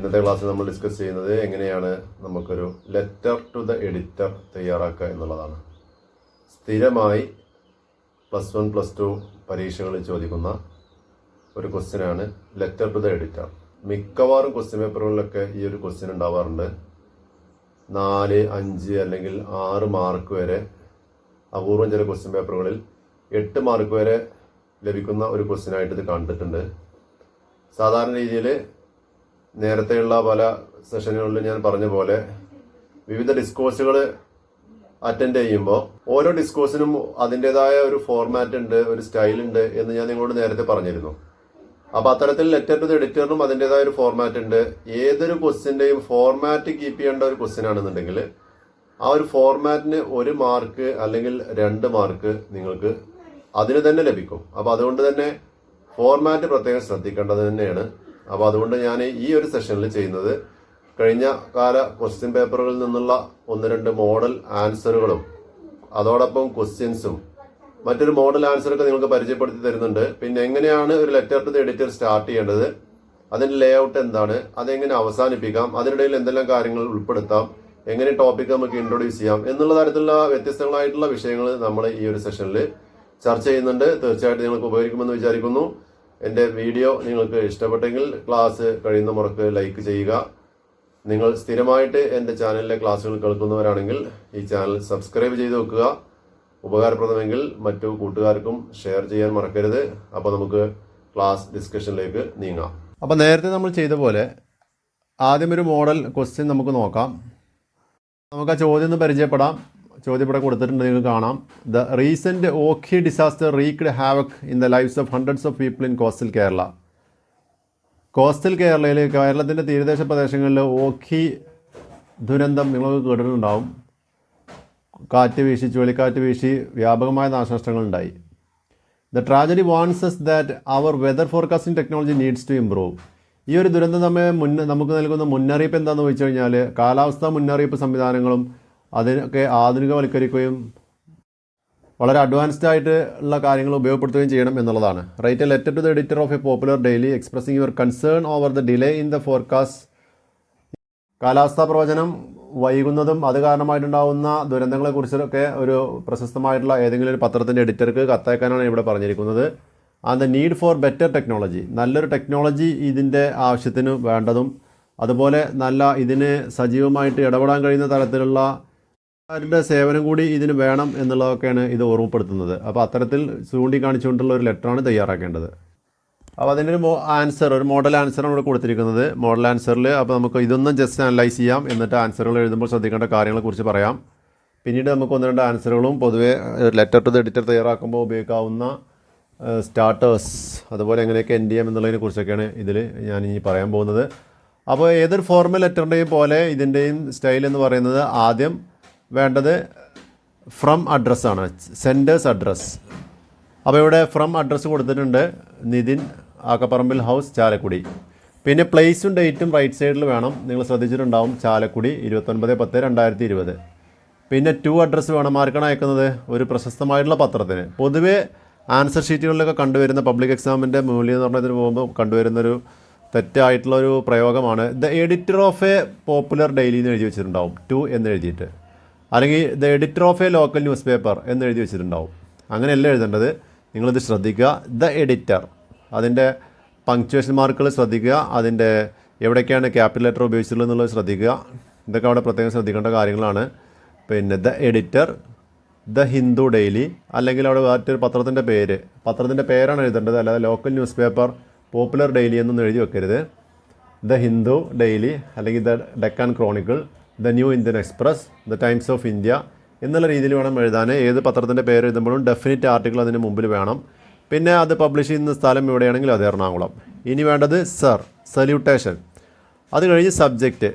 ഇന്നത്തെ ക്ലാസ്സിൽ നമ്മൾ ഡിസ്കസ് ചെയ്യുന്നത് എങ്ങനെയാണ് നമുക്കൊരു ലെറ്റർ ടു ദ എഡിറ്റർ തയ്യാറാക്കുക എന്നുള്ളതാണ്. സ്ഥിരമായി +1 +2 പരീക്ഷകളിൽ ചോദിക്കുന്ന ഒരു ക്വസ്റ്റ്യനാണ് ലെറ്റർ ടു ദ എഡിറ്റർ. മിക്കവാറും ക്വസ്റ്റ്യൻ പേപ്പറുകളിലൊക്കെ ഈ ഒരു ക്വസ്റ്റ്യൻ ഉണ്ടാവാറുണ്ട്. 4, 5 അല്ലെങ്കിൽ 6 മാർക്ക് വരെ, അപൂർവം ചില ക്വസ്റ്റ്യൻ പേപ്പറുകളിൽ 8 മാർക്ക് വരെ ലഭിക്കുന്ന ഒരു ക്വസ്റ്റ്യനായിട്ട് ഇത് കണ്ടിട്ടുണ്ട്. സാധാരണ രീതിയിൽ നേരത്തെയുള്ള പല സെഷനുകളിലും ഞാൻ പറഞ്ഞ പോലെ വിവിധ ഡിസ്കോഴ്സുകൾ അറ്റൻഡ് ചെയ്യുമ്പോൾ ഓരോ ഡിസ്കോഴ്സിനും അതിൻ്റെതായ ഒരു ഫോർമാറ്റ് ഉണ്ട്, ഒരു സ്റ്റൈൽ ഉണ്ട് എന്ന് ഞാൻ നിങ്ങളോട് നേരത്തെ പറഞ്ഞിരുന്നു. അപ്പോൾ അത്തരത്തിൽ ലെറ്റർ ടു ദ എഡിറ്ററിനും അതിൻ്റെതായ ഒരു ഫോർമാറ്റ് ഉണ്ട്. ഏതൊരു ക്വസ്റ്റ്യൻ്റെയും ഫോർമാറ്റ് കീപ്പ് ചെയ്യേണ്ട ഒരു ക്വസ്റ്റ്യൻ ആണെന്നുണ്ടെങ്കിൽ ആ ഒരു ഫോർമാറ്റിന് 1 മാർക്ക് അല്ലെങ്കിൽ 2 മാർക്ക് നിങ്ങൾക്ക് അതിന് തന്നെ ലഭിക്കും. അപ്പോൾ അതുകൊണ്ട് തന്നെ ഫോർമാറ്റ് പ്രത്യേകം ശ്രദ്ധിക്കേണ്ടത് തന്നെയാണ്. അപ്പോൾ അതുകൊണ്ട് ഞാൻ ഈ ഒരു സെഷനിൽ ചെയ്യുന്നത് കഴിഞ്ഞ കാല ക്വസ്റ്റ്യൻ പേപ്പറുകളിൽ നിന്നുള്ള 1-2 മോഡൽ ആൻസറുകളും അതോടൊപ്പം ക്വസ്റ്റ്യൻസും മറ്റൊരു മോഡൽ ആൻസറൊക്കെ നിങ്ങൾക്ക് പരിചയപ്പെടുത്തി തരുന്നുണ്ട്. പിന്നെ എങ്ങനെയാണ് ഒരു letter to the editor start ചെയ്യേണ്ടത്, അതിൻ്റെ ലേ ഔട്ട് എന്താണ്, അതെങ്ങനെ അവസാനിപ്പിക്കാം, അതിനിടയിൽ എന്തെല്ലാം കാര്യങ്ങൾ ഉൾപ്പെടുത്താം, എങ്ങനെ ടോപ്പിക് നമുക്ക് ഇൻട്രൊഡ്യൂസ് ചെയ്യാം എന്നുള്ള തരത്തിലുള്ള വ്യത്യസ്തങ്ങളായിട്ടുള്ള വിഷയങ്ങൾ നമ്മൾ ഈ ഒരു സെഷനിൽ ചർച്ച ചെയ്യുന്നുണ്ട്. തീർച്ചയായിട്ടും നിങ്ങൾക്ക് ഉപകരിക്കുമെന്ന് വിചാരിക്കുന്നു. എൻ്റെ വീഡിയോ നിങ്ങൾക്ക് ഇഷ്ടപ്പെട്ടെങ്കിൽ ക്ലാസ് കഴിയുന്ന മുറക്ക് ലൈക്ക് ചെയ്യുക. നിങ്ങൾ സ്ഥിരമായിട്ട് എൻ്റെ ചാനലിലെ ക്ലാസ്സുകൾ കേൾക്കുന്നവരാണെങ്കിൽ ഈ ചാനൽ സബ്സ്ക്രൈബ് ചെയ്ത് വെക്കുക. ഉപകാരപ്രദമെങ്കിൽ മറ്റു കൂട്ടുകാർക്കും ഷെയർ ചെയ്യാൻ മറക്കരുത്. അപ്പോൾ നമുക്ക് ക്ലാസ് ഡിസ്കഷനിലേക്ക് നീങ്ങാം. അപ്പോൾ നേരത്തെ നമ്മൾ ചെയ്ത പോലെ ആദ്യം ഒരു മോഡൽ ക്വസ്റ്റ്യൻ നമുക്ക് നോക്കാം. നമുക്ക് ആ ചോദ്യം ഒന്ന് പരിചയപ്പെടാം. ചോദ്യം ഇവിടെ കൊടുത്തിട്ടുണ്ട്, നിങ്ങൾക്ക് കാണാം. The recent Ockhi disaster wreaked havoc in the lives of hundreds of people in coastal Kerala. Coastal കേരളയിൽ, കേരളത്തിൻ്റെ തീരദേശ പ്രദേശങ്ങളിൽ ഓഖി ദുരന്തം നിങ്ങൾക്ക് കേട്ടിട്ടുണ്ടാവും. കാറ്റ് വീശി, ചുഴലിക്കാറ്റ് വീശി വ്യാപകമായ നാശനഷ്ടങ്ങളുണ്ടായി. The tragedy warns us that our weather forecasting technology needs to improve. ഈ ഒരു ദുരന്തം നമുക്ക് നൽകുന്ന മുന്നറിയിപ്പ് എന്താണെന്ന് ചോദിച്ചു കഴിഞ്ഞാൽ കാലാവസ്ഥാ മുന്നറിയിപ്പ് സംവിധാനങ്ങളും അതിനൊക്കെ ആധുനികവൽക്കരിക്കുകയും വളരെ അഡ്വാൻസ്ഡ് ആയിട്ട് ഉള്ള കാര്യങ്ങൾ ഉപയോഗപ്പെടുത്തുകയും ചെയ്യണം എന്നുള്ളതാണ്. Write a letter to the editor of a popular daily expressing your concern over the delay in the forecast. കാലാവസ്ഥാ പ്രവചനം വൈകുന്നതും അത് കാരണമായിട്ടുണ്ടാകുന്ന ദുരന്തങ്ങളെക്കുറിച്ചൊക്കെ ഒരു പ്രശസ്തമായിട്ടുള്ള ഏതെങ്കിലും ഒരു പത്രത്തിൻ്റെ എഡിറ്റർക്ക് കത്തയക്കാനാണ് ഇവിടെ പറഞ്ഞിരിക്കുന്നത്. And the need four better technology, നല്ലൊരു ടെക്നോളജി ഇതിൻ്റെ ആവശ്യത്തിന് വേണ്ടതും അതുപോലെ ഇതിന് സജീവമായിട്ട് ഇടപെടാൻ കഴിയുന്ന തരത്തിലുള്ള അവരുടെ സേവനം കൂടി ഇതിന് വേണം എന്നുള്ളതൊക്കെയാണ് ഇത് ഓർമ്മപ്പെടുത്തുന്നത്. അപ്പോൾ അത്തരത്തിൽ ചൂണ്ടിക്കാണിച്ചുകൊണ്ടുള്ള ഒരു ലെറ്ററാണ് തയ്യാറാക്കേണ്ടത്. അപ്പോൾ അതിൻ്റെ ഒരു മോഡൽ ആൻസറാണ് ഇവിടെ കൊടുത്തിരിക്കുന്നത്. മോഡൽ ആൻസറിൽ അപ്പോൾ നമുക്ക് ഇതൊന്നും ജസ്റ്റ് അനലൈസ് ചെയ്യാം, എന്നിട്ട് ആൻസറുകൾ എഴുതുമ്പോൾ ശ്രദ്ധിക്കേണ്ട കാര്യങ്ങളെക്കുറിച്ച് പറയാം. പിന്നീട് നമുക്ക് 1-2 ആൻസറുകളും പൊതുവേ ലെറ്റർ ടു ദ എഡിറ്റർ തയ്യാറാക്കുമ്പോൾ ഉപയോഗിക്കാവുന്ന സ്റ്റാർട്ടേഴ്സ്, അതുപോലെ എങ്ങനെയൊക്കെ എൻഡ് ചെയ്യാം എന്നുള്ളതിനെ കുറിച്ചൊക്കെയാണ് ഇതിൽ ഞാൻ ഇനി പറയാൻ പോകുന്നത്. അപ്പോൾ ഏതൊരു ഫോർമൽ ലെറ്ററിൻ്റെയും പോലെ ഇതിൻ്റെയും സ്റ്റൈൽ എന്ന് പറയുന്നത് ആദ്യം വേണ്ടത് ഫ്രം അഡ്രസ്സാണ്, സെൻഡേഴ്സ് അഡ്രസ്സ്. അപ്പോൾ ഇവിടെ ഫ്രം അഡ്രസ്സ് കൊടുത്തിട്ടുണ്ട്, നിതിൻ, ആക്കപ്പറമ്പിൽ ഹൗസ്, ചാലക്കുടി. പിന്നെ പ്ലേസും ഡേറ്റും റൈറ്റ് സൈഡിൽ വേണം. നിങ്ങൾ ശ്രദ്ധിച്ചിട്ടുണ്ടാവും, ചാലക്കുടി 29/10/2020. പിന്നെ ടു അഡ്രസ്സ് വേണം. ആർക്കാണ് അയക്കുന്നത്? ഒരു പ്രശസ്തമായിട്ടുള്ള പത്രത്തിന്. പൊതുവേ ആൻസർ ഷീറ്റുകളിലൊക്കെ കണ്ടുവരുന്ന പബ്ലിക് എക്സാമിൻ്റെ മൂല്യനിർണ്ണയത്തിന് പോകുമ്പോൾ കണ്ടുവരുന്നൊരു തെറ്റായിട്ടുള്ളൊരു പ്രയോഗമാണ് the editor of a popular daily എന്ന് എഴുതി വെച്ചിട്ടുണ്ടാവും, 2 എന്ന് എഴുതിയിട്ട്. അല്ലെങ്കിൽ the editor of A local news paper എന്ന് എഴുതി വെച്ചിട്ടുണ്ടാവും. അങ്ങനെയല്ല എഴുതേണ്ടത്. നിങ്ങളിത് ശ്രദ്ധിക്കുക. ദ എഡിറ്റർ, അതിൻ്റെ പങ്ക്ച്വേഷൻ മാർക്കുകൾ ശ്രദ്ധിക്കുക, അതിൻ്റെ എവിടേക്കാണ് ക്യാപിറ്റൽ ലെറ്റർ ഉപയോഗിച്ചിട്ടുള്ളത് എന്നുള്ളത് ശ്രദ്ധിക്കുക. ഇതൊക്കെ അവിടെ പ്രത്യേകം ശ്രദ്ധിക്കേണ്ട കാര്യങ്ങളാണ്. പിന്നെ the editor, the Hindu daily, അല്ലെങ്കിൽ അവിടെ മറ്റൊരു പത്രത്തിൻ്റെ പേരാണ് എഴുതേണ്ടത്, അല്ലാതെ local news paper, popular daily എന്നൊന്നും എഴുതി വെക്കരുത്. ദ ഹിന്ദു ഡെയിലി, അല്ലെങ്കിൽ the Deccan Chronicle, the New Indian express, the times of India എന്നുള്ള രീതിയിൽ വേണം എഴുതാൻ. ഏത് പത്രത്തിൻ്റെ പേര് എഴുതുമ്പോഴും ഡെഫിനിറ്റ് ആർട്ടിക്കിൾ അതിന് മുമ്പിൽ വേണം. പിന്നെ അത് പബ്ലിഷ് ചെയ്യുന്ന സ്ഥലം എവിടെയാണെങ്കിൽ അത് എറണാകുളം. ഇനി വേണ്ടത് സർ, സല്യൂട്ടേഷൻ. അത് കഴിഞ്ഞ് സബ്ജക്റ്റ്.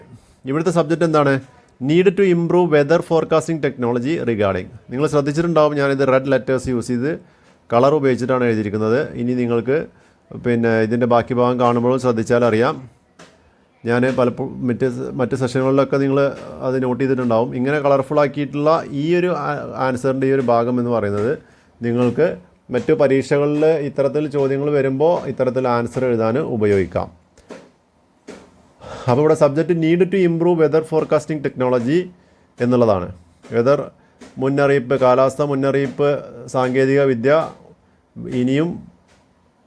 ഇവിടുത്തെ സബ്ജക്റ്റ് എന്താണ്? Need to improve weather forecasting technology regarding. നിങ്ങൾ ശ്രദ്ധിച്ചിട്ടുണ്ടാവും, ഞാനിത് റെഡ് ലെറ്റേഴ്സ് യൂസ് ചെയ്ത് കളർ ഉപയോഗിച്ചിട്ടാണ് എഴുതിയിരിക്കുന്നത്. ഇനി നിങ്ങൾക്ക് ഇതിൻ്റെ ബാക്കി ഭാഗം കാണുമ്പോഴും ശ്രദ്ധിച്ചാൽ അറിയാം. ഞാൻ പലപ്പോഴും മറ്റ് സെഷനുകളിലൊക്കെ നിങ്ങൾ അത് നോട്ട് ചെയ്തിട്ടുണ്ടാവും. ഇങ്ങനെ കളർഫുള്ളാക്കിയിട്ടുള്ള ഈ ഒരു ആൻസറിൻ്റെ ഈ ഒരു ഭാഗം എന്ന് പറയുന്നത് നിങ്ങൾക്ക് മറ്റു പരീക്ഷകളിൽ ഇത്തരത്തിൽ ചോദ്യങ്ങൾ വരുമ്പോൾ ഇത്തരത്തിൽ ആൻസർ എഴുതാൻ ഉപയോഗിക്കാം. അപ്പോൾ ഇവിടെ subject need to improve weather forecasting technology എന്നുള്ളതാണ്. വെതർ മുന്നറിയിപ്പ്, കാലാവസ്ഥ മുന്നറിയിപ്പ് സാങ്കേതിക വിദ്യ ഇനിയും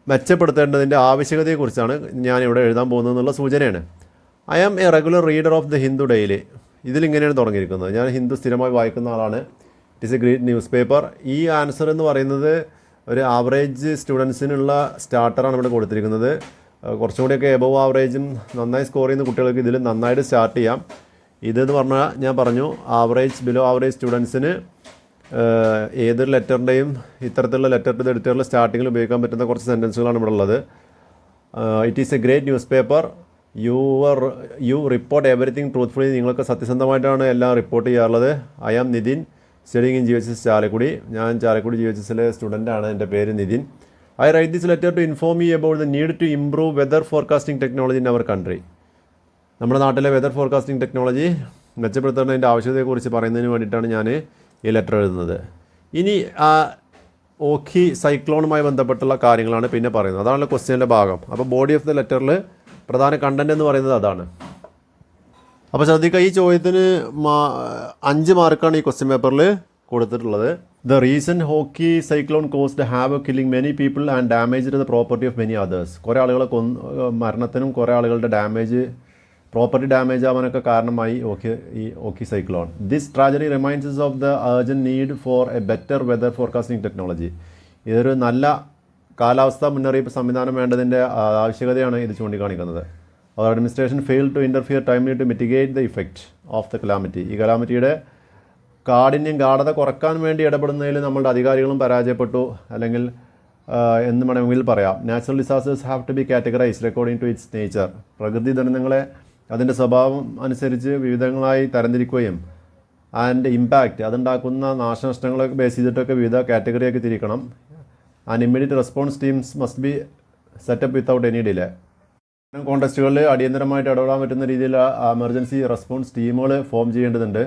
മെച്ചപ്പെടുത്തേണ്ടതിൻ്റെ ആവശ്യകതയെക്കുറിച്ചാണ് ഞാനിവിടെ എഴുതാൻ പോകുന്നതെന്നുള്ള സൂചനയാണ്. I am a regular reader of the Hindu daily. ഇതിലിങ്ങനെയാണ് തുടങ്ങിയിരിക്കുന്നത്. ഞാൻ ഹിന്ദു സ്ഥിരമായി വായിക്കുന്ന ആളാണ്. It is a great newspaper. ഈ ആൻസർ എന്ന് പറയുന്നത് ഒരു ആവറേജ് സ്റ്റുഡൻസിനുള്ള സ്റ്റാർട്ടറാണ് ഇവിടെ കൊടുത്തിരിക്കുന്നത്. കുറച്ചും കൂടിയൊക്കെ എബവ് ആവറേജും നന്നായി സ്കോർ ചെയ്യുന്ന കുട്ടികൾക്ക് ഇതിൽ നന്നായിട്ട് സ്റ്റാർട്ട് ചെയ്യാം. ഇതെന്ന് പറഞ്ഞാൽ ഞാൻ പറഞ്ഞു ആവറേജ് ബിലോ ആവറേജ് സ്റ്റുഡൻസിന് ഏതൊരു ലെറ്ററിൻ്റെയും ഇത്തരത്തിലുള്ള ലെറ്റർ ടു ദ എഡിറ്ററിൽ സ്റ്റാർട്ടിങ്ങിൽ ഉപയോഗിക്കാൻ പറ്റുന്ന കുറച്ച് സെൻറ്റൻസുകളാണ് ഇവിടെ ഉള്ളത്. It is a great newspaper. You report everything truthfully. നിങ്ങൾക്ക് സത്യസന്ധമായിട്ടാണ് എല്ലാം റിപ്പോർട്ട് ചെയ്യാറുള്ളത്. I am Nitin, studying in GHS Chalakudy. ഞാൻ ചാലക്കുടി GHSലെ സ്റ്റുഡൻ്റാണ്. എൻ്റെ പേര് Nitin. I write this letter to inform you about the need to improve weather forecasting technology in our country. നമ്മുടെ നാട്ടിലെ വെതർ ഫോർകാസ്റ്റിംഗ് ടെക്നോളജി മെച്ചപ്പെടുത്തേണ്ടതിൻ്റെ ആവശ്യകതയെക്കുറിച്ച് പറയുന്നതിന് വേണ്ടിയിട്ടാണ് ഞാൻ ഈ ലെറ്റർ എഴുതുന്നത്. ഇനി ഓഖി സൈക്ലോണുമായി ബന്ധപ്പെട്ടുള്ള കാര്യങ്ങളാണ് പിന്നെ പറയുന്നത്. അതാണല്ലോ ക്വസ്റ്റ്യൻ്റെ ഭാഗം. അപ്പോൾ ബോഡി ഓഫ് ദ ലെറ്ററിൽ പ്രധാന കണ്ടൻറ് എന്ന് പറയുന്നത് അതാണ്. അപ്പോൾ ശ്രദ്ധിക്കുക, ഈ ചോദ്യത്തിന് 5 മാർക്കാണ് ഈ ക്വസ്റ്റ്യൻ പേപ്പറിൽ കൊടുത്തിട്ടുള്ളത്. The recent hockey cyclone caused have killing many people and damage the property of many others. കുറേ ആളുകളെ മരണത്തിനും കുറേ ആളുകളുടെ പ്രോപ്പർട്ടി ഡാമേജ് ആവാനൊക്കെ കാരണമായി ഈ Ockhi cyclone. This tragedy reminds of the urgent need for a better weather forecasting technology. ഇതൊരു നല്ല കാലാവസ്ഥാ മുന്നറിയിപ്പ് സംവിധാനം വേണ്ടതിൻ്റെ ആവശ്യകതയാണ് ഇത് ചൂണ്ടിക്കാണിക്കുന്നത്. Our administration fail to interfere timely to mitigate the effect of the calamity. ഈ കലാമിറ്റിയുടെ ഗാഢത കുറക്കാൻ വേണ്ടി ഇടപെടുന്നതിൽ നമ്മളുടെ അധികാരികളും പരാജയപ്പെട്ടു, അല്ലെങ്കിൽ എന്ന് വേണമെങ്കിൽ പറയാം. Natural disasters have to be categorised according to its nature. പ്രകൃതി ദുരന്തങ്ങളെ അതിൻ്റെ സ്വഭാവം അനുസരിച്ച് വിവിധങ്ങളായി തരംതിരിക്കുകയും ആൻഡ് ഇമ്പാക്റ്റ് അതുണ്ടാക്കുന്ന നാശനഷ്ടങ്ങളൊക്കെ ബേസ് ചെയ്തിട്ടൊക്കെ വിവിധ കാറ്റഗറിയാക്കി തിരിക്കണം. And immediate response teams must be set up without any delay. കോൺടെസ്റ്റുകളിൽ അടിയന്തരമായിട്ട് ഇടപെടാൻ പറ്റുന്ന രീതിയിൽ എമർജൻസി റെസ്പോൺസ് ടീമുകൾ ഫോം ചെയ്യേണ്ടതുണ്ട്.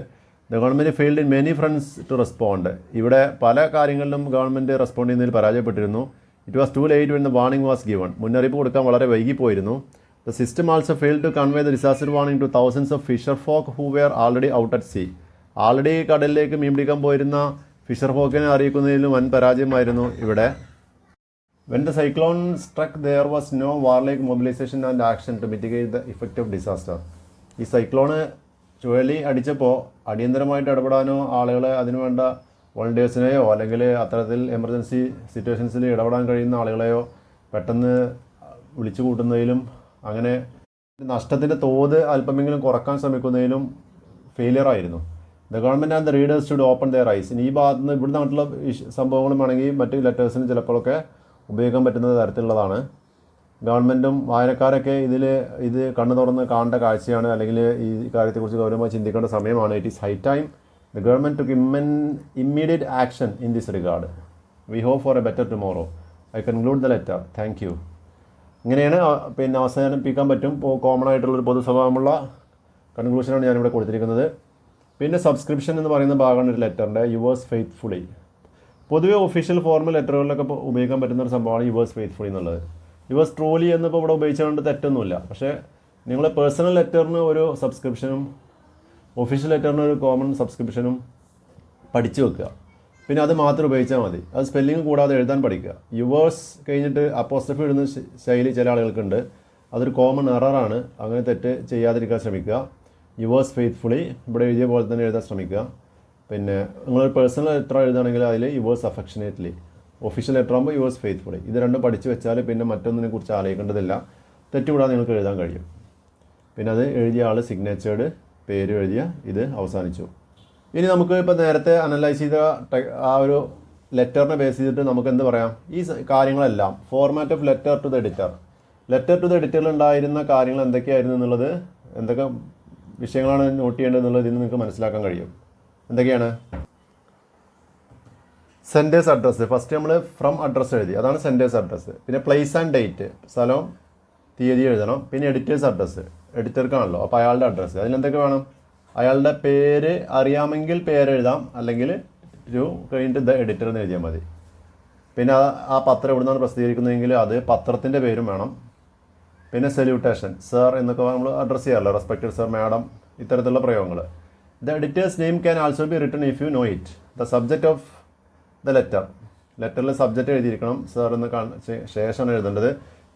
The government failed in many fronts to respond. ഇവിടെ പല കാര്യങ്ങളിലും ഗവൺമെൻറ് റെസ്പോണ്ട് ചെയ്യുന്നതിൽ പരാജയപ്പെട്ടിരുന്നു. It was too late when the warning was given. മുന്നറിയിപ്പ് കൊടുക്കാൻ വളരെ വൈകിപ്പോയിരുന്നു. The system also failed to convey the disaster warning to thousands of fisher folk who wear already out at see. Already കടലിലേക്ക് മീൻ പിടിക്കാൻ പോയിരുന്ന Fisher ഫോക്കിനെ അറിയിക്കുന്നതിലും വൻ പരാജയമായിരുന്നു ഇവിടെ. When the cyclone struck, there was no warlike mobilization and action to mitigate the effect of disaster. ഈ cyclone ചുഴലി അടിച്ചപ്പോൾ അടിയന്തരമായിട്ട് ഇടപെടാനോ ആളുകളെ അതിനുവേണ്ട വോളണ്ടിയേഴ്സിനെയോ അല്ലെങ്കിൽ അത്തരത്തിൽ എമർജൻസി സിറ്റുവേഷൻസിൽ ഇടപെടാൻ കഴിയുന്ന ആളുകളെയോ പെട്ടെന്ന് വിളിച്ചു കൂട്ടുന്നതിലും അങ്ങനെ നഷ്ടത്തിൻ്റെ തോത് അല്പമെങ്കിലും കുറക്കാൻ ശ്രമിക്കുന്നതിലും ഫെയിലിയർ ആയിരുന്നു. The government and the readers should open their eyes. ഈ ഭാഗത്ത് നിന്ന് ഇവിടെ നാട്ടിലുള്ള സംഭവങ്ങളും ആണെങ്കിൽ മറ്റ് ലെറ്റേഴ്സിന് ചിലപ്പോഴൊക്കെ ഉപയോഗിക്കാൻ പറ്റുന്ന തരത്തിലുള്ളതാണ്. ഗവൺമെൻറ്റും വായനക്കാരൊക്കെ ഇത് കണ്ണു തുറന്ന് കാണേണ്ട കാഴ്ചയാണ്, അല്ലെങ്കിൽ ഈ കാര്യത്തെക്കുറിച്ച് ഗൗരവമായി ചിന്തിക്കേണ്ട സമയമാണ്. It is high time the government to immediate action in this regard. We hope for a better tomorrow. I conclude the letter. Thank you. ഇങ്ങനെയാണ് പിന്നെ അവസാനിപ്പിക്കാൻ പറ്റും. കോമൺ ആയിട്ടുള്ളൊരു പൊതു സ്വഭാവമുള്ള കൺക്ലൂഷനാണ് ഞാനിവിടെ കൊടുത്തിരിക്കുന്നത്. പിന്നെ സബ്സ്ക്രിപ്ഷൻ എന്ന് പറയുന്ന ഭാഗമാണ് ഒരു ലെറ്ററിൻ്റെ. Yours faithfully. പൊതുവെ ഒഫീഷ്യൽ ഫോർമൽ ലെറ്ററുകളിലൊക്കെ ഉപയോഗിക്കാൻ പറ്റുന്ന ഒരു സംഭവമാണ് യുവേഴ്സ് ഫെയ്ത്ത്ഫുള്ളി എന്നുള്ളത്. യുവേഴ്സ് ട്രൂലി എന്നിപ്പോൾ ഇവിടെ ഉപയോഗിച്ചുകൊണ്ട് തെറ്റൊന്നുമില്ല. പക്ഷേ നിങ്ങൾ പേഴ്സണൽ ലെറ്ററിന് ഒരു സബ്സ്ക്രിപ്ഷനും ഒഫീഷ്യൽ ലെറ്ററിന് ഒരു കോമൺ സബ്സ്ക്രിപ്ഷനും പഠിച്ചു വെക്കുക. പിന്നെ അത് മാത്രം ഉപയോഗിച്ചാൽ മതി. അത് സ്പെല്ലിങ് കൂടാതെ എഴുതാൻ പഠിക്കുക. യുവേഴ്സ് കഴിഞ്ഞിട്ട് അപ്പോസ്ട്രഫി ഇടുന്ന ശൈലി ചില ആളുകൾക്കുണ്ട്. അതൊരു കോമൺ എററാണ്. അങ്ങനെ തെറ്റ് ചെയ്യാതിരിക്കാൻ ശ്രമിക്കുക. യുവേഴ്സ് ഫെയ്ത്ത്ഫുള്ളി ഇവിടെ എഴുതിയ പോലെ തന്നെ എഴുതാൻ ശ്രമിക്കുക. പിന്നെ നിങ്ങളൊരു പേഴ്സണൽ ലെറ്റർ എഴുതുകയാണെങ്കിൽ അതിൽ യുവേഴ്സ് അഫെക്ഷനേറ്റ്ലി. ഒഫീഷ്യൽ ലെറ്റർ ആകുമ്പോൾ യുവേഴ്സ് ഫെയ്ത്ത്ഫുള്ളി. ഇത് രണ്ടും പഠിച്ചു വെച്ചാൽ പിന്നെ മറ്റൊന്നിനെ കുറിച്ച് ആലോചിക്കേണ്ടതില്ല. തെറ്റുകൂടാതെ നിങ്ങൾക്ക് എഴുതാൻ കഴിയും. പിന്നെ അത് എഴുതിയ ആൾ സിഗ്നേച്ചേർഡ് പേര് എഴുതിയ ഇത് അവസാനിച്ചു. ഇനി നമുക്ക് ഇപ്പോൾ നേരത്തെ അനലൈസ് ചെയ്ത ആ ഒരു ലെറ്ററിനെ ബേസ് ചെയ്തിട്ട് നമുക്ക് എന്ത് പറയാം? ഈ കാര്യങ്ങളെല്ലാം format of letter to the editor. Letter to the എഡിറ്ററിൽ ഉണ്ടായിരുന്ന കാര്യങ്ങൾ എന്തൊക്കെയായിരുന്നു എന്നുള്ളത്, എന്തൊക്കെ വിഷയങ്ങളാണ് നോട്ട് ചെയ്യേണ്ടത് എന്നുള്ളത് ഇതിന് നിങ്ങൾക്ക് മനസ്സിലാക്കാൻ കഴിയും. എന്തൊക്കെയാണ്? Centres address. ഫസ്റ്റ് നമ്മൾ ഫ്രം അഡ്രസ്സ് എഴുതി, അതാണ് സെൻറ്റേഴ്സ് അഡ്രസ്സ്. പിന്നെ പ്ലേസ് ആൻഡ് ഡേറ്റ്, സ്ഥലം തീയതി എഴുതണം. പിന്നെ എഡിറ്റേഴ്സ് അഡ്രസ്സ്, എഡിറ്റർക്കാണല്ലോ, അപ്പോൾ അയാളുടെ അഡ്രസ്സ്. അതിലെന്തൊക്കെ വേണം? അയാളുടെ പേര് അറിയാമെങ്കിൽ പേര് എഴുതാം, അല്ലെങ്കിൽ കഴിഞ്ഞിട്ട് ദ എഡിറ്റർ എന്ന് എഴുതിയാൽ മതി. പിന്നെ ആ പത്രം എവിടെ നിന്നാണ് പ്രസിദ്ധീകരിക്കുന്നതെങ്കിൽ അത് പത്രത്തിൻ്റെ പേരും വേണം. പിന്നെ സല്യൂട്ടേഷൻ, സർ എന്നൊക്കെ നമ്മൾ അഡ്രസ്സ് ചെയ്യാമല്ലോ, റെസ്പെക്റ്റഡ് സർ, മാഡം, ഇത്തരത്തിലുള്ള പ്രയോഗങ്ങൾ. The editor's name can also be written if you know it. The subject of the ലെറ്ററിൽ സബ്ജക്റ്റ് എഴുതിയിരിക്കണം, സർ എന്ന് ശേഷമാണ് എഴുതേണ്ടത്.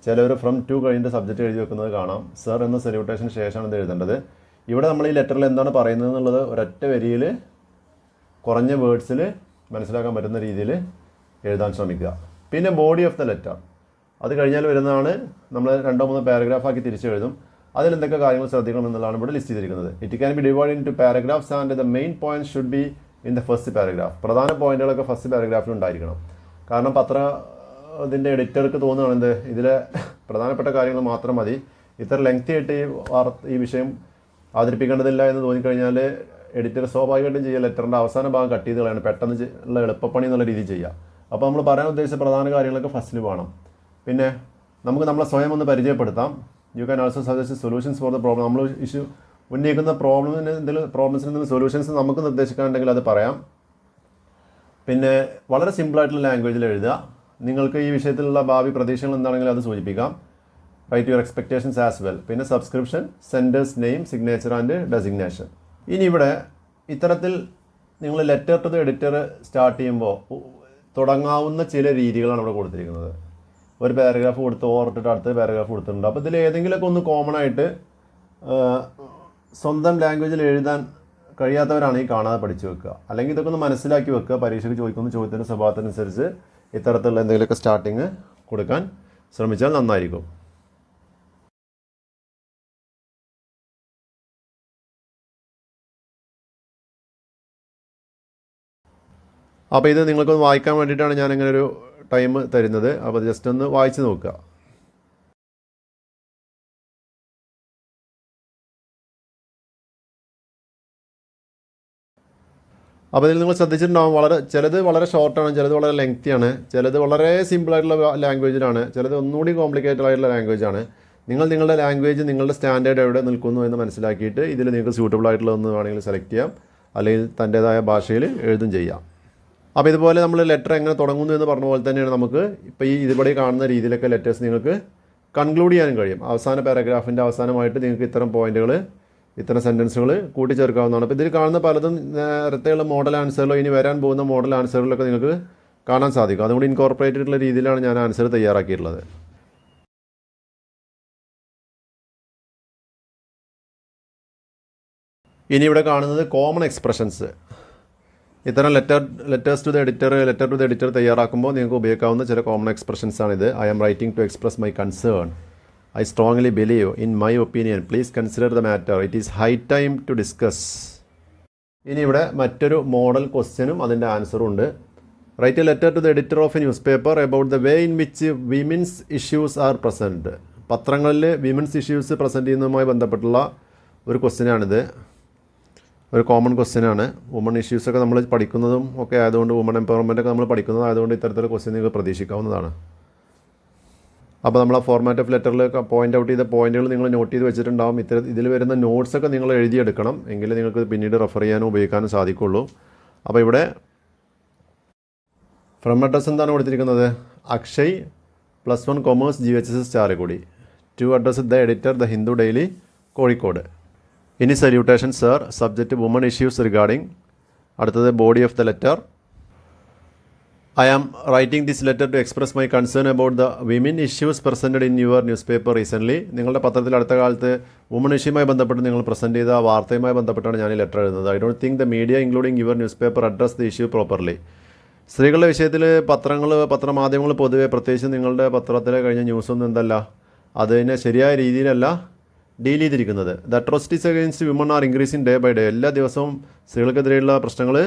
ചിലവർ ഫ്രം ടു കഴിഞ്ഞിട്ട് സബ്ജക്റ്റ് എഴുതി വെക്കുന്നത് കാണാം. സർ എന്ന സല്യൂട്ടേഷന് ശേഷമാണ് ഇത് എഴുതേണ്ടത്. ഇവിടെ നമ്മൾ ഈ ലെറ്ററിൽ എന്താണ് പറയുന്നത് എന്നുള്ളത് ഒരൊറ്റ വരിയിൽ കുറഞ്ഞ വേർഡ്സിൽ മനസ്സിലാക്കാൻ പറ്റുന്ന രീതിയിൽ എഴുതാൻ ശ്രമിക്കുക. പിന്നെ ബോഡി ഓഫ് ദ ലെറ്റർ, അത് കഴിഞ്ഞാൽ വരുന്നതാണ് നമ്മൾ 2-3 പാരഗ്രാഫാക്കി തിരിച്ചെഴുതും. അതിലെന്തൊക്കെ കാര്യങ്ങൾ ശ്രദ്ധിക്കണം എന്നുള്ളതാണ് ഇവിടെ ലിസ്റ്റ് ചെയ്തിരിക്കുന്നത്. It can be divide into paragraphs and the main point should be in the first paragraph. പ്രധാന പോയിന്റുകളൊക്കെ ഫസ്റ്റ് പാരഗ്രാഫിൽ ഉണ്ടായിരിക്കണം. കാരണം ഇതിൻ്റെ എഡിറ്റർക്ക് തോന്നുകയാണെന്ത് ഇതിലെ പ്രധാനപ്പെട്ട കാര്യങ്ങൾ മാത്രം മതി, ഇത്ര ലെങ്തി ആയിട്ട് ഈ വിഷയം അവതരിപ്പിക്കേണ്ടതില്ല എന്ന് തോന്നിക്കഴിഞ്ഞാൽ എഡിറ്റർ സ്വാഭാവികമായിട്ടും ചെയ്യുക ലെറ്ററിൻ്റെ അവസാന ഭാഗം കട്ട് ചെയ്ത് കളയാണ്, പെട്ടെന്ന് ഉള്ള എളുപ്പപ്പണി എന്നുള്ള രീതിയിൽ ചെയ്യുക. അപ്പോൾ നമ്മൾ പറയാൻ ഉദ്ദേശിച്ച പ്രധാന കാര്യങ്ങളൊക്കെ ഫസ്റ്റിൽ വേണം. പിന്നെ നമുക്ക് നമ്മളെ സ്വയം ഒന്ന് പരിചയപ്പെടുത്താം. You can also suggest solutions for the problem. നമ്മൾ ഉന്നയിക്കുന്ന പ്രോബ്ലംസിന് എന്തെങ്കിലും സൊല്യൂഷൻസ് നമുക്ക് നിർദ്ദേശിക്കാനുണ്ടെങ്കിൽ അത് പറയാം. പിന്നെ വളരെ സിമ്പിളായിട്ടുള്ള ലാംഗ്വേജിൽ എഴുതുക. നിങ്ങൾക്ക് ഈ വിഷയത്തിലുള്ള ഭാവി പ്രതീക്ഷകൾ എന്താണെങ്കിലും അത് സൂചിപ്പിക്കാം. Write your expectations as well. പിന്നെ subscription, sender's name, signature and designation. ഇനി ഇവിടെ ഇത്തരത്തിൽ നിങ്ങൾ letter to the editor start ചെയ്യുമ്പോൾ തുടങ്ങാവുന്ന ചില രീതികളാണ് ഇവിടെ കൊടുത്തിരിക്കുന്നത്. ഒരു പാരഗ്രാഫ് കൊടുത്ത് ഓർത്തിട്ട് അടുത്ത പാരഗ്രാഫ് കൊടുത്തിട്ടുണ്ട്. അപ്പോൾ ഇതിൽ ഏതെങ്കിലുമൊക്കെ ഒന്ന് കോമൺ ആയിട്ട് സ്വന്തം ലാംഗ്വേജിൽ എഴുതാൻ കഴിയാത്തവരാണ് ഈ കാണാതെ പഠിച്ചു വെക്കുക. അല്ലെങ്കിൽ ഇതൊക്കെ ഒന്ന് മനസ്സിലാക്കി വെക്കുക. പരീക്ഷയ്ക്ക് ചോദിക്കുന്ന ചോദ്യത്തിൻ്റെ സ്വഭാവത്തിനനുസരിച്ച് ഇത്തരത്തിലുള്ള എന്തെങ്കിലുമൊക്കെ സ്റ്റാർട്ടിങ് കൊടുക്കാൻ ശ്രമിച്ചാൽ നന്നായിരിക്കും. അപ്പോൾ ഇത് നിങ്ങൾക്കൊന്ന് വായിക്കാൻ വേണ്ടിയിട്ടാണ് ഞാൻ ഇങ്ങനെ ഒരു ടൈം തരുന്നത്. അപ്പോൾ ജസ്റ്റ് ഒന്ന് വായിച്ച് നോക്കുക. അപ്പോൾ ഇതിൽ നിങ്ങൾ ശ്രദ്ധിച്ചിട്ടുണ്ടാകും, ചിലത് വളരെ ഷോർട്ടാണ്, ചിലത് വളരെ ലെങ്തിയാണ്, ചിലത് വളരെ സിമ്പിളായിട്ടുള്ള ലാംഗ്വേജിലാണ്, ചിലത് ഒന്നുകൂടി കോംപ്ലിക്കേറ്റഡ് ആയിട്ടുള്ള ലാംഗ്വേജാണ്. നിങ്ങളുടെ ലാംഗ്വേജ് നിങ്ങളുടെ സ്റ്റാൻഡേർഡ് എവിടെ നിൽക്കുന്നു എന്ന് മനസ്സിലാക്കിയിട്ട് ഇതിൽ നിങ്ങൾക്ക് സൂട്ടബിൾ ആയിട്ടുള്ള ഒന്ന് വേണമെങ്കിൽ സെലക്ട് ചെയ്യാം, അല്ലെങ്കിൽ തൻ്റേതായ ഭാഷയിൽ എഴുതും ചെയ്യാം. അപ്പോൾ ഇതുപോലെ നമ്മൾ ലെറ്റർ എങ്ങനെ തുടങ്ങുന്നു എന്ന് പറഞ്ഞ പോലെ തന്നെയാണ് നമുക്ക് ഇപ്പോൾ ഇതിവിടെ കാണുന്ന രീതിയിലൊക്കെ ലെറ്റേഴ്സ് നിങ്ങൾക്ക് കൺക്ലൂഡ് ചെയ്യാനും കഴിയും. അവസാന പാരഗ്രാഫിൻ്റെ അവസാനമായിട്ട് നിങ്ങൾക്ക് ഇത്തരം പോയിന്റുകൾ, ഇത്തരം സെൻറ്റൻസുകൾ കൂട്ടിച്ചേർക്കാവുന്നതാണ്. അപ്പോൾ ഇതിൽ കാണുന്ന പലതും നേരത്തെയുള്ള മോഡൽ ആൻസറിലോ ഇനി വരാൻ പോകുന്ന മോഡൽ ആൻസറുകളിലൊക്കെ നിങ്ങൾക്ക് കാണാൻ സാധിക്കും. അതുകൊണ്ട് ഇൻകോർപ്പറേറ്റ് ചെയ്തിട്ടുള്ള രീതിയിലാണ് ഞാൻ ആൻസർ തയ്യാറാക്കിയിട്ടുള്ളത്. ഇനി ഇവിടെ കാണുന്നത് കോമൺ എക്സ്പ്രഷൻസ്. ഇത്തരം ലെറ്റർ ടു ദ എഡിറ്റർ തയ്യാറാക്കുമ്പോൾ നിങ്ങൾക്ക് ഉപയോഗിക്കാവുന്ന ചില കോമൺ എക്സ്പ്രഷൻസ് ആണിത്. I am writing to express my concern. I strongly believe, in my opinion, please consider the matter. It is high time to discuss. ഇനി ഇവിടെ മറ്റൊരു model ക്വസ്റ്റ്യനും അതിൻ്റെ ആൻസറും ഉണ്ട്. Write a letter to the editor of a newspaper about the way in which women's issues are present. പത്രങ്ങളിൽ women's issues present ചെയ്യുന്നതുമായി ബന്ധപ്പെട്ടുള്ള ഒരു ക്വസ്റ്റ്യനാണിത്. ഒരു കോമൺ ക്വസ്റ്റ്യനാണ്. വുമൺ ഇഷ്യൂസൊക്കെ നമ്മൾ പഠിക്കുന്നതും ഒക്കെ ആയതുകൊണ്ട്, വുമൺ എംപവർമെൻറ്റൊക്കെ നമ്മൾ പഠിക്കുന്നതായതുകൊണ്ട് ഇത്തരത്തിലുള്ള ക്വസ്റ്റ്യൻ നിങ്ങൾക്ക് പ്രതീക്ഷിക്കാവുന്നതാണ്. അപ്പോൾ നമ്മൾ ആ ഫോർമാറ്റ് ഓഫ് ലെറ്ററിൽ പോയിൻ്റ് ഔട്ട് ചെയ്ത പോയിന്റുകൾ നിങ്ങൾ നോട്ട് ചെയ്ത് വെച്ചിട്ടുണ്ടാവും. ഇതിൽ വരുന്ന നോട്ട്സൊക്കെ നിങ്ങൾ എഴുതിയെടുക്കണം, എങ്കിലും നിങ്ങൾക്ക് പിന്നീട് റെഫർ ചെയ്യാനും ഉപയോഗിക്കാനും സാധിക്കുള്ളൂ. അപ്പോൾ ഇവിടെ ഫ്രം അഡ്രസ്സ് എന്താണ് കൊടുത്തിരിക്കുന്നത്? Akshay +1 commerce GHS Chalakudy. To address the editor the Hindu daily Kozhikode. ഇനി salutation sir, subject woman issues regarding. അടുത്തത് body of the letter. I am writing this letter to express my concern about the women issues presented in your newspaper recently. നിങ്ങളുടെ പത്രത്തിൽ അടുത്ത കാലത്ത് woman ഇഷ്യൂമായി ബന്ധപ്പെട്ട് നിങ്ങൾ present ചെയ്ത വാർത്തയുമായി ബന്ധപ്പെട്ടാണ് ഞാൻ ഈ ലെറ്റർ എഴുതുന്നത്. I don't think the media including your news paper address the issue properly. സ്ത്രീകളുടെ വിഷയത്തിൽ പത്രമാധ്യമങ്ങൾ പൊതുവെ, പ്രത്യേകിച്ച് നിങ്ങളുടെ പത്രത്തിലെ കഴിഞ്ഞ ന്യൂസൊന്നും എന്തല്ല, അതിനെ ശരിയായ രീതിയിലല്ല ഡീൽ ചെയ്തിരിക്കുന്നത്. The atrocities against women are increasing day by day. എല്ലാ ദിവസവും സ്ത്രീകൾക്കെതിരെയുള്ള പ്രശ്നങ്ങൾ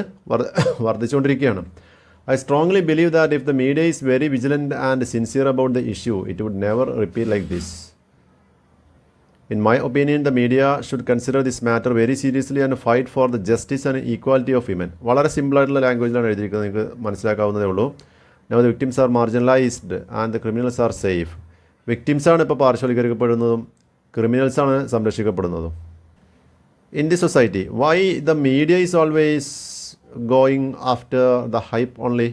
വർദ്ധിച്ചുകൊണ്ടിരിക്കുകയാണ്. I strongly believe that if the media is very vigilant and sincere about the issue, it would never repeat like this. In my opinion, the media should consider this matter very seriously and fight for the justice and equality of women. വളരെ സിമ്പിളായിട്ടുള്ള ലാംഗ്വേജിലാണ് എഴുതിയിരിക്കുന്നത്, നിങ്ങൾക്ക് മനസ്സിലാക്കാവുന്നതേ ഉള്ളൂ. Now the victims are marginalized and the criminals are safe. വിക്ടിംസാണ് ഇപ്പോൾ പാർശ്വവൽക്കരിക്കപ്പെടുന്നതും ക്രിമിനൽസാണ് സംരക്ഷിക്കപ്പെടുന്നതും. In this society, why the media is always going after the hype only?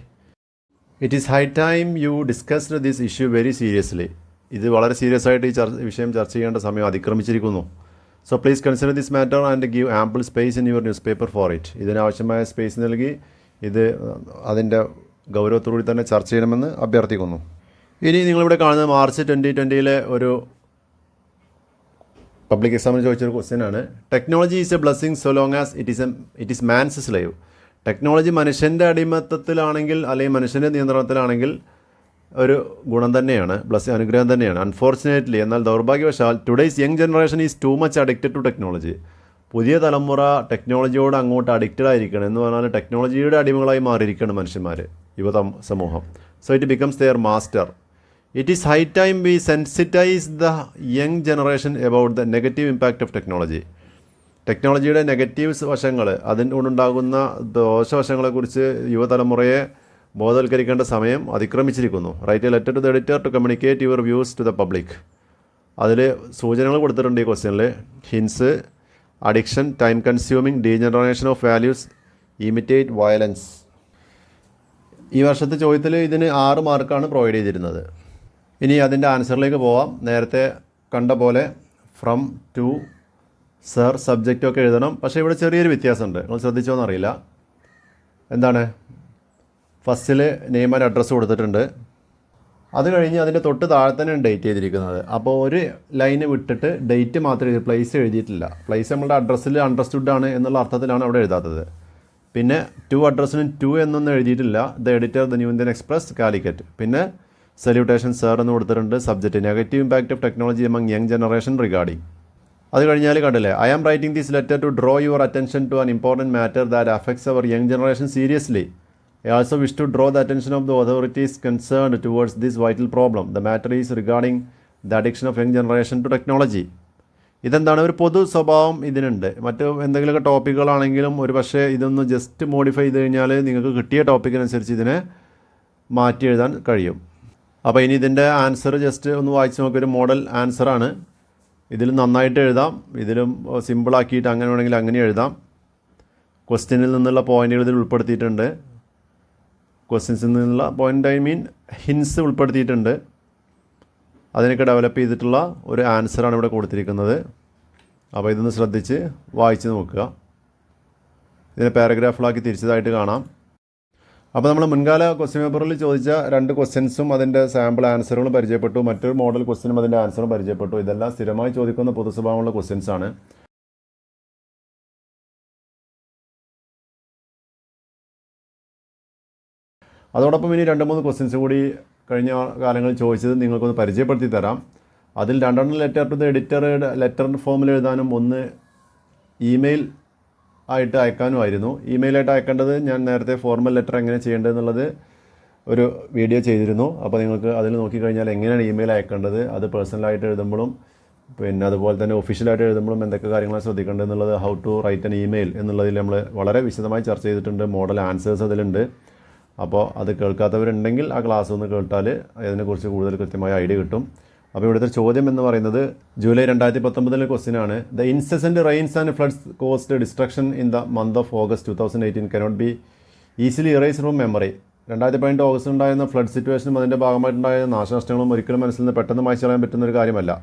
It is high time you discussed this issue very seriously. ഇത് വളരെ serious ആയിട്ട് ഈ വിഷയം ചർച്ച ചെയ്യേണ്ട സമയം അതിക്രമിച്ചിരിക്കുന്നു. So please consider this matter and give ample space in your news paper for it. ഇതിനാവശ്യമായ സ്പേസ് നൽകി ഇത് അതിൻ്റെ ഗൗരവത്തോടുകൂടി തന്നെ ചർച്ച ചെയ്യണമെന്ന് അഭ്യർത്ഥിക്കുന്നു. ഇനി നിങ്ങളിവിടെ കാണുന്നത് മാർച്ച് 2020 ഒരു പബ്ലിക് എക്സാമിന് ചോദിച്ചൊരു ക്വസ്റ്റ്യനാണ്. Technology is A blessing so long as it is man's slave. Technology മനുഷ്യൻ്റെ അടിമത്തത്തിലാണെങ്കിൽ അല്ലെങ്കിൽ മനുഷ്യൻ്റെ നിയന്ത്രണത്തിലാണെങ്കിൽ ഒരു ഗുണം തന്നെയാണ്, അനുഗ്രഹം തന്നെയാണ്. അൺഫോർച്ചുനേറ്റ്ലി, എന്നാൽ ദൗർഭാഗ്യവശാൽ today's young generation is too much addicted to technology. പുതിയ തലമുറ ടെക്നോളജിയോട് അങ്ങോട്ട് അഡിക്റ്റഡ് ആയിരിക്കണം. എന്ന് പറഞ്ഞാൽ ടെക്നോളജിയുടെ അടിമകളായി മാറിയിരിക്കണം മനുഷ്യന്മാർ, സമൂഹം. So it becomes their master. It is high time we sensitise the young generation about the negative impact of technology. ടെക്നോളജിയുടെ നെഗറ്റീവ്സ് വശങ്ങൾ, അതിനോടുണ്ടാകുന്ന ദോഷവശങ്ങളെക്കുറിച്ച് യുവതലമുറയെ ബോധവൽക്കരിക്കേണ്ട സമയം അതിക്രമിച്ചിരിക്കുന്നു. Write a letter to the editor to communicate your views to the public. അതിൽ സൂചനകൾ കൊടുത്തിട്ടുണ്ട് ഈ ക്വസ്റ്റ്യനിൽ. Hints: addiction, time consuming, degeneration of values, imitate violence. ഈ വർഷത്തെ ചോദ്യത്തിൽ ഇതിന് 6 മാർക്കാണ് പ്രൊവൈഡ് ചെയ്തിരുന്നത്. ഇനി അതിൻ്റെ ആൻസറിലേക്ക് പോവാം. നേരത്തെ കണ്ട പോലെ ഫ്രം, ടു, സർ, സബ്ജക്റ്റൊക്കെ എഴുതണം. പക്ഷേ ഇവിടെ ചെറിയൊരു വ്യത്യാസമുണ്ട്. നിങ്ങൾ ശ്രദ്ധിച്ചോന്നറിയില്ല. എന്താണ്? ഫസ്റ്റിൽ നെയിം ആൻഡ് അഡ്രസ്സ് കൊടുത്തിട്ടുണ്ട്. അത് കഴിഞ്ഞ് അതിൻ്റെ തൊട്ട് താഴെ തന്നെയാണ് ഡേറ്റ് ചെയ്തിരിക്കുന്നത്. അപ്പോൾ ഒരു ലൈന് വിട്ടിട്ട് ഡേറ്റ് മാത്രമേ എഴുതി, പ്ലേസ് എഴുതിയിട്ടില്ല. പ്ലേസ് നമ്മളുടെ അഡ്രസ്സിൽ അണ്ടർസ്റ്റുഡ് ആണ് എന്നുള്ള അർത്ഥത്തിലാണ് അവിടെ എഴുതാത്തത്. പിന്നെ ടു അഡ്രസ്സിനും ടു എന്നൊന്നും എഴുതിയിട്ടില്ല. The editor, the New Indian Express, Calicut. പിന്നെ സല്യൂട്ടേഷൻ സർ എന്ന് കൊടുത്തിട്ടുണ്ട്. Subject: negative impact of technology among young generation regarding. അത് കഴിഞ്ഞാൽ കണ്ടില്ലേ, I am writing this letter to draw your attention to an important matter that affects our young generation seriously. I also wish to draw the attention of the authorities concerned towards this vital problem. The matter is regarding the addiction of young generation to technology. ഇതെന്താണ്? ഒരു പൊതു സ്വഭാവം ഇതിനുണ്ട്. മറ്റ് എന്തെങ്കിലുമൊക്കെ ടോപ്പിക്കുകളാണെങ്കിലും ഒരു പക്ഷേ ഇതൊന്ന് ജസ്റ്റ് മോഡിഫൈ ചെയ്ത് കഴിഞ്ഞാൽ നിങ്ങൾക്ക് കിട്ടിയ ടോപ്പിക്കിനനുസരിച്ച് ഇതിനെ മാറ്റി എഴുതാൻ കഴിയും. അപ്പോൾ ഇനി ഇതിൻ്റെ ആൻസർ ജസ്റ്റ് ഒന്ന് വായിച്ച് നോക്കിയൊരു മോഡൽ ആൻസറാണ്. ഇതിൽ നന്നായിട്ട് എഴുതാം, ഇതിലും സിമ്പിളാക്കിയിട്ട് അങ്ങനെ വേണമെങ്കിൽ അങ്ങനെ എഴുതാം. ക്വസ്റ്റ്യനിൽ നിന്നുള്ള പോയിന്റുകൾ ഇതിൽ ഉൾപ്പെടുത്തിയിട്ടുണ്ട്. ക്വസ്റ്റ്യൻസിൽ നിന്നുള്ള പോയിൻ്റ്, ഹിൻസ് ഉൾപ്പെടുത്തിയിട്ടുണ്ട്. അതിനൊക്കെ ഡെവലപ്പ് ചെയ്തിട്ടുള്ള ഒരു ആൻസറാണ് ഇവിടെ കൊടുത്തിരിക്കുന്നത്. അപ്പോൾ ഇതൊന്ന് ശ്രദ്ധിച്ച് വായിച്ച് നോക്കുക. ഇതിനെ പാരഗ്രാഫുകളാക്കി തിരിച്ചതായിട്ട് കാണാം. അപ്പോൾ നമ്മൾ മുൻകാല ക്വസ്റ്റ്യൻ പേപ്പറിൽ ചോദിച്ച 2 ക്വസ്റ്റ്യൻസും അതിൻ്റെ സാമ്പിൾ ആൻസറുകളും പരിചയപ്പെട്ടു. മറ്റൊരു മോഡൽ ക്വസ്റ്റ്യനും അതിൻ്റെ ആൻസറും പരിചയപ്പെട്ടു. ഇതെല്ലാം സ്ഥിരമായി ചോദിക്കുന്ന പൊതുസ്വഭാവമുള്ള ക്വസ്റ്റ്യൻസാണ്. അതോടൊപ്പം ഇനി 2-3 ക്വസ്റ്റ്യൻസ് കൂടി കഴിഞ്ഞ കാലങ്ങളിൽ ചോദിച്ചത് നിങ്ങൾക്കൊന്ന് പരിചയപ്പെടുത്തി തരാം. അതിൽ 2 letter to the editor letter ഫോമിൽ എഴുതാനും 1 ഇമെയിൽ ആയിട്ട് അയക്കാനുമായിരുന്നു. ഇമെയിലായിട്ട് അയക്കേണ്ടത് ഞാൻ നേരത്തെ ഫോർമൽ ലെറ്റർ എങ്ങനെ ചെയ്യേണ്ടതെന്നുള്ളത് ഒരു വീഡിയോ ചെയ്തിരുന്നു. അപ്പോൾ നിങ്ങൾക്ക് അതിൽ നോക്കിക്കഴിഞ്ഞാൽ എങ്ങനെയാണ് ഇമെയിൽ അയക്കേണ്ടത്, അത് പേഴ്സണലായിട്ട് എഴുതുമ്പോഴും പിന്നെ അതുപോലെ തന്നെ ഒഫീഷ്യലായിട്ട് എഴുതുമ്പോഴും എന്തൊക്കെ കാര്യങ്ങളാണ് ശ്രദ്ധിക്കേണ്ടത് എന്നുള്ളത്, how to write an email എന്നുള്ളതിൽ നമ്മൾ വളരെ വിശദമായി ചർച്ച ചെയ്തിട്ടുണ്ട്. മോഡൽ ആൻസേഴ്സ് അതിലുണ്ട്. അപ്പോൾ അത് കേൾക്കാത്തവരുണ്ടെങ്കിൽ ആ ക്ലാസ് ഒന്ന് കേട്ടാൽ അതിനെക്കുറിച്ച് കൂടുതൽ കൃത്യമായ ഐഡിയ കിട്ടും. അപ്പോൾ ഇവിടുത്തെ ചോദ്യം എന്ന് പറയുന്നത് ജൂലൈ 2019 ക്വസ്റ്റ്യനാണ്. The incessant rains and floods caused destruction in the month of August 2018 cannot be easily erase from memory. 2018 August ഉണ്ടായിരുന്ന ഫ്ലഡ് സിറ്റുവേഷനും അതിൻ്റെ ഭാഗമായിട്ടുണ്ടായ നാശനഷ്ടങ്ങളും ഒരിക്കലും മനസ്സിൽ നിന്ന് പെട്ടെന്ന് മായ്ച്ചു കളയാൻ പറ്റുന്ന ഒരു കാര്യമല്ല.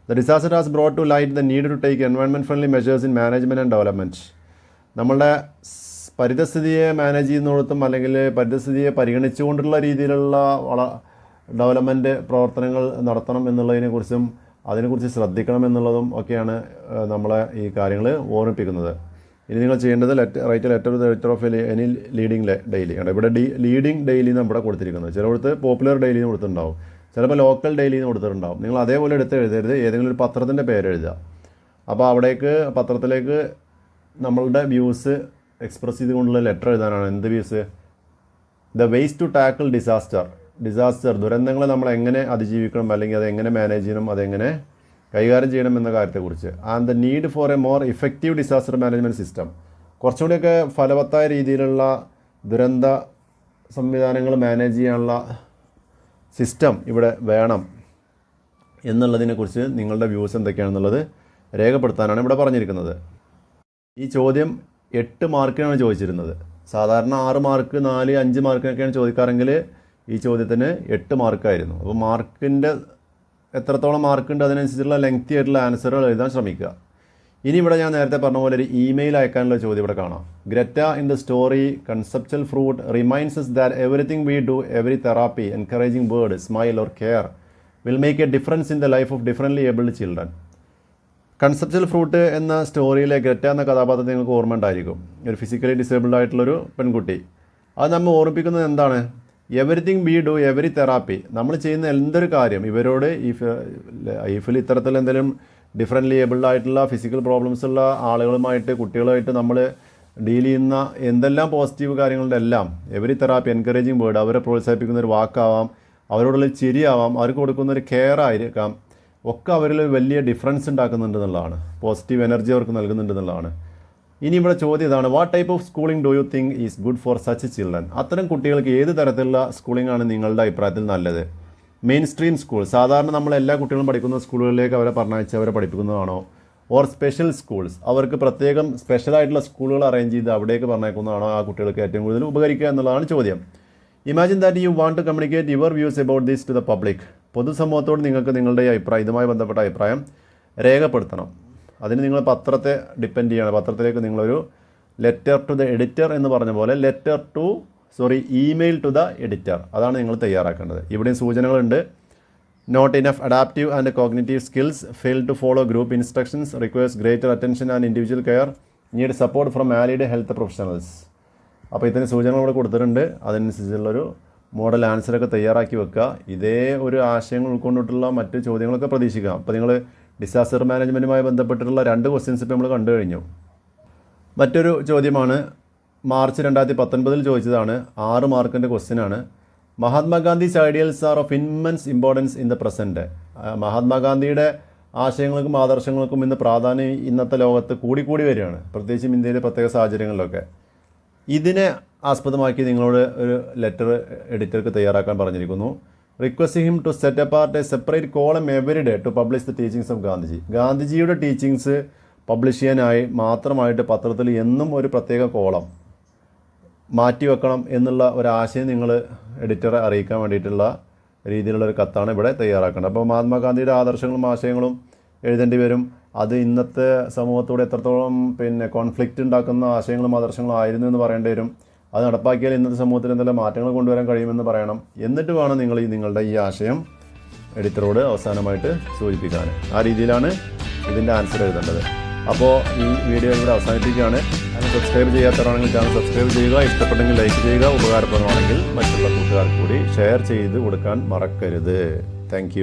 The disaster has brought to light the need to take environment friendly measures in management and development. നമ്മളുടെ പരിതസ്ഥിതിയെ മാനേജ് ചെയ്യുന്നിടത്തും അല്ലെങ്കിൽ പരിതസ്ഥിതിയെ പരിഗണിച്ചുകൊണ്ടുള്ള രീതിയിലുള്ള ഡെവലപ്മെൻറ്റ് പ്രവർത്തനങ്ങൾ നടത്തണം എന്നുള്ളതിനെക്കുറിച്ചും അതിനെക്കുറിച്ച് ശ്രദ്ധിക്കണം എന്നുള്ളതും ഒക്കെയാണ് നമ്മളെ ഈ കാര്യങ്ങൾ ഓർമ്മിപ്പിക്കുന്നത്. ഇനി നിങ്ങൾ ചെയ്യേണ്ടത് write letter to the editor of any leading daily. ഇവിടെ ലീഡിംഗ് ഡെയിലി എന്ന് ഇവിടെ കൊടുത്തിരിക്കുന്നത്. ചിലയിടത്ത് പോപ്പുലർ ഡെയിലി എന്ന് കൊടുത്തിട്ടുണ്ടാവും, ചിലപ്പോൾ ലോക്കൽ ഡെയിലി എന്ന് കൊടുത്തിട്ടുണ്ടാവും. നിങ്ങൾ അതേപോലെ എടുത്ത് എഴുതരുത്, ഏതെങ്കിലും ഒരു പത്രത്തിൻ്റെ പേര് എഴുതുക. അപ്പോൾ അവിടേക്ക് പത്രത്തിലേക്ക് നമ്മളുടെ വ്യൂസ് എക്സ്പ്രസ് ചെയ്തുകൊണ്ടുള്ള ലെറ്റർ എഴുതാനാണ്. എന്ത് views? The ways to tackle disaster ദുരന്തങ്ങളെ നമ്മൾ എങ്ങനെ അതിജീവിക്കണം, അല്ലെങ്കിൽ അതെങ്ങനെ മാനേജ് ചെയ്യണം, അതെങ്ങനെ കൈകാര്യം ചെയ്യണം എന്ന കാര്യത്തെക്കുറിച്ച്. And the need for a more effective disaster management system. കുറച്ചുകൂടിയൊക്കെ ഫലവത്തായ രീതിയിലുള്ള ദുരന്ത സംവിധാനങ്ങൾ മാനേജ് ചെയ്യാനുള്ള സിസ്റ്റം ഇവിടെ വേണം എന്നുള്ളതിനെക്കുറിച്ച് നിങ്ങളുടെ വ്യൂസ് എന്തൊക്കെയാണെന്നുള്ളത് രേഖപ്പെടുത്താനാണ് ഇവിടെ പറഞ്ഞിരിക്കുന്നത്. ഈ ചോദ്യം 8 മാർക്കിനാണ് ചോദിച്ചിരുന്നത്. സാധാരണ 6 മാർക്ക്, 4, 5 മാർക്കിനൊക്കെയാണ് ചോദിക്കാറെങ്കിൽ ഈ ചോദ്യത്തിന് 8 മാർക്കായിരുന്നു. അപ്പോൾ മാർക്കിൻ്റെ എത്രത്തോളം മാർക്കുണ്ട് അതിനനുസരിച്ചുള്ള ലെങ്തി ആയിട്ടുള്ള ആൻസറുകൾ എഴുതാൻ ശ്രമിക്കുക. ഇനി ഇവിടെ ഞാൻ നേരത്തെ പറഞ്ഞ പോലെ ഒരു ഇമെയിൽ അയക്കാനുള്ള ചോദ്യം ഇവിടെ കാണാം. Greta in the story conceptual fruit reminds us that everything we do, every therapy, encouraging word, smile or care will make a difference in the life of differently abled children. Conceptual fruit എന്ന സ്റ്റോറിയിലെ Greta എന്ന കഥാപാത്രത്തെ നിങ്ങൾക്ക് ഓർമ്മ ഉണ്ടായിരിക്കും. ഒരു physically disabled ആയിട്ടുള്ളൊരു പെൺകുട്ടി. അത് നമ്മൾ ഓർമ്മിപ്പിക്കുന്നത് എന്താണ്? Everything we do, every therapy, നമ്മൾ ചെയ്യുന്ന എന്തൊരു കാര്യം ഇവരോട് ലൈഫിൽ ഇത്തരത്തിൽ എന്തെങ്കിലും ഡിഫറൻ്റ്ലി ഏബിൾഡ് ആയിട്ടുള്ള ഫിസിക്കൽ പ്രോബ്ലംസ് ഉള്ള ആളുകളുമായിട്ട് കുട്ടികളുമായിട്ട് നമ്മൾ ഡീൽ ചെയ്യുന്ന എന്തെല്ലാം പോസിറ്റീവ് കാര്യങ്ങളുടെ എല്ലാം എവറി തെറാപ്പി, എൻകറേജിങ് വേർഡ്, അവരെ പ്രോത്സാഹിപ്പിക്കുന്ന ഒരു വാക്കാവാം, അവരോടുള്ള ചിരിയാവാം, അവർക്ക് കൊടുക്കുന്ന ഒരു കെയർ ആയിരിക്കാം, ഒക്കെ അവരിൽ വലിയ ഡിഫറൻസ് ഉണ്ടാക്കുന്നുണ്ട് എന്നുള്ളതാണ്. പോസിറ്റീവ് എനർജി അവർക്ക് നൽകുന്നുണ്ട് എന്നുള്ളതാണ്. ഇനി ഇവിടെ ചോദ്യം ഇതാണ്, what type of schooling do you think is good for such children? അത്തരം കുട്ടികൾക്ക് ഏത് തരത്തിലുള്ള സ്കൂളിംഗ് ആണ് നിങ്ങളുടെ അഭിപ്രായത്തിൽ നല്ലത്? മെയിൻ സ്ട്രീം സ്കൂൾ, സാധാരണ നമ്മൾ എല്ലാ കുട്ടികളും പഠിക്കുന്ന സ്കൂളുകളിലേക്ക് അവരെ പറഞ്ഞയച്ച് അവരെ പഠിപ്പിക്കുന്നതാണോ? ഓർ സ്പെഷ്യൽ സ്കൂൾസ്, അവർക്ക് പ്രത്യേകം സ്പെഷ്യലായിട്ടുള്ള സ്കൂളുകൾ അറേഞ്ച് ചെയ്ത് അവിടേക്ക് പറഞ്ഞേക്കുന്നതാണോ ആ കുട്ടികൾക്ക് ഏറ്റവും കൂടുതൽ ഉപകരിക്കുക എന്നുള്ളതാണ് ചോദ്യം. Imagine that you want to communicate your views about this to the public. പൊതുസമൂഹത്തോട് നിങ്ങൾക്ക് നിങ്ങളുടെ അഭിപ്രായം, ഇതുമായി ബന്ധപ്പെട്ട അഭിപ്രായം രേഖപ്പെടുത്തണം. അതിന് നിങ്ങൾ പത്രത്തെ ഡിപ്പെൻഡ് ചെയ്യണം. പത്രത്തിലേക്ക് നിങ്ങളൊരു ലെറ്റർ ടു ദ എഡിറ്റർ എന്ന് പറഞ്ഞ പോലെ ഇമെയിൽ ടു ദ എഡിറ്റർ, അതാണ് നിങ്ങൾ തയ്യാറാക്കേണ്ടത്. ഇവിടെയും സൂചനകളുണ്ട്. Not enough adaptive and cognitive skills, fail to follow group instructions, requires greater attention and individual care, need support from valid health professionals. അപ്പോൾ ഇത്തരം സൂചനകൾ ഇവിടെ കൊടുത്തിട്ടുണ്ട്. അതിനനുസരിച്ചുള്ളൊരു മോഡൽ ആൻസറൊക്കെ തയ്യാറാക്കി വെക്കുക. ഇതേ ഒരു ആശയങ്ങൾ ഉൾക്കൊണ്ടിട്ടുള്ള മറ്റ് ചോദ്യങ്ങളൊക്കെ പ്രതീക്ഷിക്കാം. അപ്പോൾ നിങ്ങൾ ഡിസാസ്റ്റർ മാനേജ്മെൻറ്റുമായി ബന്ധപ്പെട്ടിട്ടുള്ള 2 ക്വസ്റ്റ്യൻസ് ഇപ്പോൾ നമ്മൾ കണ്ടു കഴിഞ്ഞു. മറ്റൊരു ചോദ്യമാണ് മാർച്ച് 2019 ചോദിച്ചതാണ്. 6 മാർക്കിൻ്റെ ക്വസ്റ്റ്യനാണ്. മഹാത്മാഗാന്ധീസ് ideals R of immense importance in the present. മഹാത്മാഗാന്ധിയുടെ ആശയങ്ങൾക്കും ആദർശങ്ങൾക്കും ഇന്ന് പ്രാധാന്യം ഇന്നത്തെ ലോകത്ത് കൂടിക്കൂടി വരികയാണ്, പ്രത്യേകിച്ചും ഇന്ത്യയിലെ പ്രത്യേക സാഹചര്യങ്ങളിലൊക്കെ. ഇതിനെ ആസ്പദമാക്കി നിങ്ങളോട് ഒരു ലെറ്റർ എഡിറ്റർക്ക് തയ്യാറാക്കാൻ പറഞ്ഞിരിക്കുന്നു. Request him to set apart a separate column every day to publish the teachings of Gandhiji. ഗാന്ധിജിയുടെ ടീച്ചിങ്സ് പബ്ലിഷ് ചെയ്യാനായി മാത്രമായിട്ട് പത്രത്തിൽ എന്നും ഒരു പ്രത്യേക കോളം മാറ്റിവെക്കണം എന്നുള്ള ഒരാശയം നിങ്ങൾ എഡിറ്ററെ അറിയിക്കാൻ വേണ്ടിയിട്ടുള്ള രീതിയിലുള്ളൊരു കത്താണ് ഇവിടെ തയ്യാറാക്കേണ്ടത്. അപ്പോൾ മഹാത്മാഗാന്ധിയുടെ ആദർശങ്ങളും ആശയങ്ങളും എഴുതേണ്ടി വരും. അത് ഇന്നത്തെ സമൂഹത്തോട് എത്രത്തോളം കോൺഫ്ലിക്റ്റ് ഉണ്ടാക്കുന്ന ആശയങ്ങളും ആദർശങ്ങളും ആയിരുന്നു എന്ന് പറയേണ്ടി വരും. അത് നടപ്പാക്കിയാൽ ഇന്നത്തെ സമൂഹത്തിൽ എന്തെല്ലാം മാറ്റങ്ങൾ കൊണ്ടുവരാൻ കഴിയുമെന്ന് പറയണം. എന്നിട്ട് വേണം നിങ്ങൾ നിങ്ങളുടെ ഈ ആശയം എഡിറ്ററോട് അവസാനമായിട്ട് സൂചിപ്പിക്കാൻ. ആ രീതിയിലാണ് ഇതിൻ്റെ ആൻസർ എഴുതേണ്ടത്. അപ്പോൾ ഈ വീഡിയോ ഇവിടെ അവസാനിപ്പിക്കുകയാണ്. ചാനൽ സബ്സ്ക്രൈബ് ചെയ്യാത്തവരാണെങ്കിൽ ചാനൽ സബ്സ്ക്രൈബ് ചെയ്യുക, ഇഷ്ടപ്പെട്ടെങ്കിൽ ലൈക്ക് ചെയ്യുക, ഉപകാരപ്രദമാണെങ്കിൽ മറ്റുള്ള കൂട്ടുകാർക്ക് കൂടി ഷെയർ ചെയ്ത് കൊടുക്കാൻ മറക്കരുത്. താങ്ക്